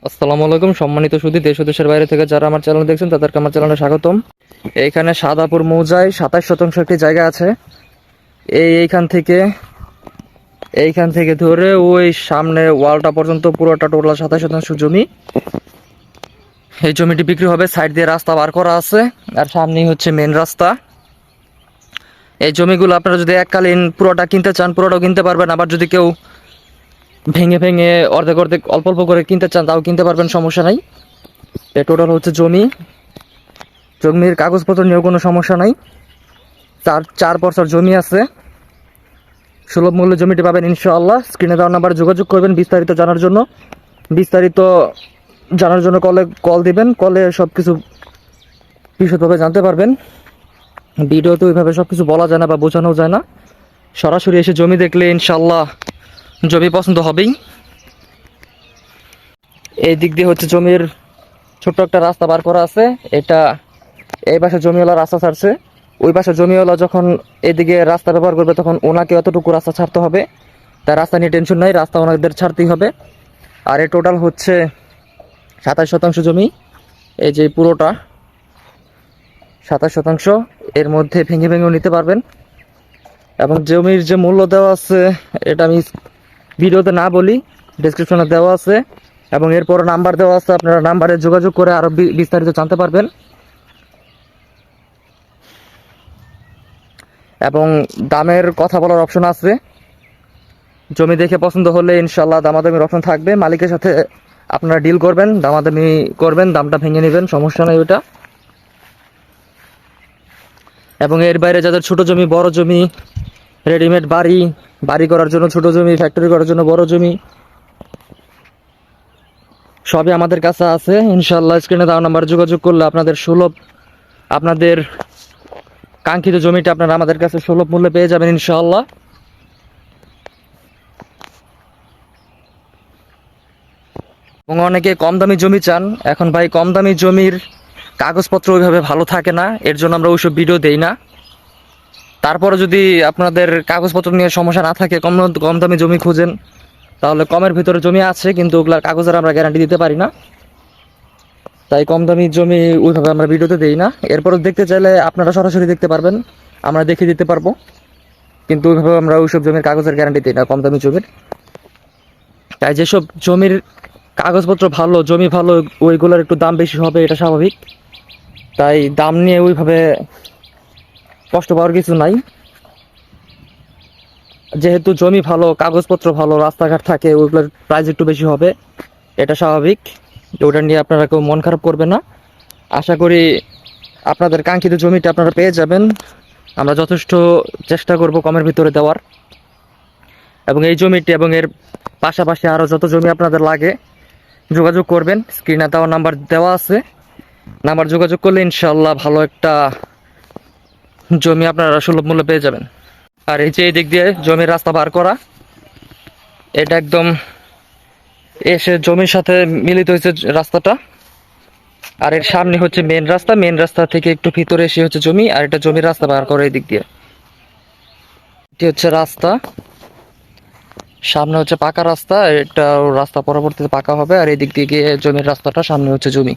আসসালামু আলাইকুম সম্মানিত সুধী দেশ ও দেশের বাইরে থেকে যারা আমার চ্যানেল দেখছেন তাদেরকে আমার চ্যানেলে স্বাগতম। এইখানে সাদাপুর মৌজায় 27 শতাংশ একটি জায়গা আছে। এইখান থেকে ধরে ওই সামনে ওয়ালটা পর্যন্ত পুরোটা টোটাল 27 শতাংশ জমি। এই জমিটি বিক্রি হবে, সাইড দিয়ে রাস্তা বার করা আছে আর সামনেই হচ্ছে মেন রাস্তা। এই জমিগুলো আপনারা যদি এককালীন পুরোটা কিনতে চান পুরোটাও কিনতে পারবেন, আবার যদি কেউ ভেঙে ভেঙে অর্ধেক অর্ধেক অল্প অল্প করে কিনতে চান তাও কিনতে পারবেন, সমস্যা নাই। এ টোটাল হচ্ছে জমির কাগজপত্র নিয়েও কোনো সমস্যা নাই। চার পরসর জমি আছে, সুলভ মূল্যে জমিটি পাবেন ইনশাআল্লাহ। স্ক্রিনে দেওয়া নাম্বারে যোগাযোগ করবেন বিস্তারিত জানার জন্য কল দিবেন। কলে সব কিছু বিশদভাবে জানতে পারবেন। ভিডিওতে ওইভাবে সব কিছু বলা যায় না বা বোঝানো যায় না, সরাসরি এসে জমি দেখলে ইনশাআল্লাহ জমি পছন্দ হবেই। এই দিক দিয়ে হচ্ছে জমির ছোট্ট একটা রাস্তা বার করা আছে। এটা এই পাশে জমিওয়ালা রাস্তা ছাড়ছে, ওই পাশে জমিওয়ালা যখন এদিকে রাস্তা ব্যবহার করবে তখন ওনাকে অতটুকু রাস্তা ছাড়তে হবে। তার রাস্তা নিয়ে টেনশন নাই, রাস্তা ওনাদের ছাড়তেই হবে। আর এই টোটাল হচ্ছে 27 শতাংশ জমি। এই যে পুরোটা 27 শতাংশ, এর মধ্যে ভেঙে ভেঙেও নিতে পারবেন। এবং জমির যে মূল্য দেওয়া আছে এটা আমি ভিডিওতে না বলি, ডেসক্রিপশনে দেওয়া আছে এবং এরপর নাম্বার দেওয়া আছে, আপনারা নাম্বারে যোগাযোগ করে আরো বিস্তারিত জানতে পারবেন। এবং দামের কথা বলার অপশন আছে, জমি দেখে পছন্দ হলে ইনশাল্লাহ দামাদামির অপশন থাকবে। মালিকের সাথে আপনারা ডিল করবেন, দামাদামি করবেন, দামটা ভেঙে নেবেন, সমস্যা নেই ওটা। এবং এর বাইরে যাদের ছোট জমি, বড় জমি, রেডিমেড বাড়ি করার জন্য ছোট জমি, ফ্যাক্টরি করার জন্য বড় জমি, সবই আমাদের কাছে আছে ইনশাল্লাহ। স্ক্রিনে দেওয়া নাম্বারে যোগাযোগ করলে আপনাদের কাঙ্ক্ষিত জমিটা আপনারা আমাদের কাছে সুলভ মূল্যে পেয়ে যাবেন ইনশাআল্লাহ। এবং অনেকে কম দামি জমি চান। এখন ভাই কম দামি জমির কাগজপত্র ওইভাবে ভালো থাকে না, এর জন্য আমরা ওইসব ভিডিও দেই না। তারপরে যদি আপনাদের কাগজপত্র নিয়ে সমস্যা না থাকে, কম দামি জমি খুঁজেন, তাহলে কমের ভিতরে জমি আছে কিন্তু ওগুলার কাগজের আমরা গ্যারান্টি দিতে পারি না। তাই কম দামি জমি ওইভাবে আমরা ভিডিওতে দেই না। এরপর দেখতে চাইলে আপনারা সরাসরি দেখতে পারবেন, আমরা দেখিয়ে দিতে পারবো, কিন্তু ওইভাবে আমরা ওইসব জমির কাগজের গ্যারান্টি দিই না কম দামি জমির। তাই যেসব জমির কাগজপত্র ভালো, জমি ভালো, ওইগুলোর একটু দাম বেশি হবে, এটা স্বাভাবিক। তাই দাম নিয়ে ওইভাবে কষ্ট পাওয়ার কিছু নাই। যেহেতু জমি ভালো, কাগজপত্র ভালো, রাস্তাঘাট থাকে, ওইগুলোর প্রাইস একটু বেশি হবে, এটা স্বাভাবিক। ওটা নিয়ে আপনারা কেউ মন খারাপ করবে না। আশা করি আপনাদের কাঙ্ক্ষিত জমিটা আপনারা পেয়ে যাবেন। আমরা যথেষ্ট চেষ্টা করব কমের ভিতরে দেওয়ার। এবং এই জমিটি এবং এর পাশাপাশি আরও যত জমি আপনাদের লাগে যোগাযোগ করবেন, স্ক্রিনে দেওয়া নাম্বার দেওয়া আছে, নাম্বার যোগাযোগ করলে ইনশাল্লাহ ভালো একটা জমি আপনারা সুলভ মূল্যে পেয়ে যাবেন। আর এই যে এই দিক দিয়ে জমির রাস্তা বার করা, এটা একদম এসে জমির সাথে মিলিত হয়েছে রাস্তাটা। আর এর সামনে হচ্ছে মেন রাস্তা থেকে একটু ভিতরে এসে হচ্ছে জমি, আর এটা জমির রাস্তা বার করে এই দিক দিয়ে। এটি হচ্ছে রাস্তা, সামনে হচ্ছে পাকা রাস্তা, এটা রাস্তা পরবর্তীতে পাকা হবে। আর এই দিক দিয়ে গিয়ে জমির রাস্তাটা, সামনে হচ্ছে জমি।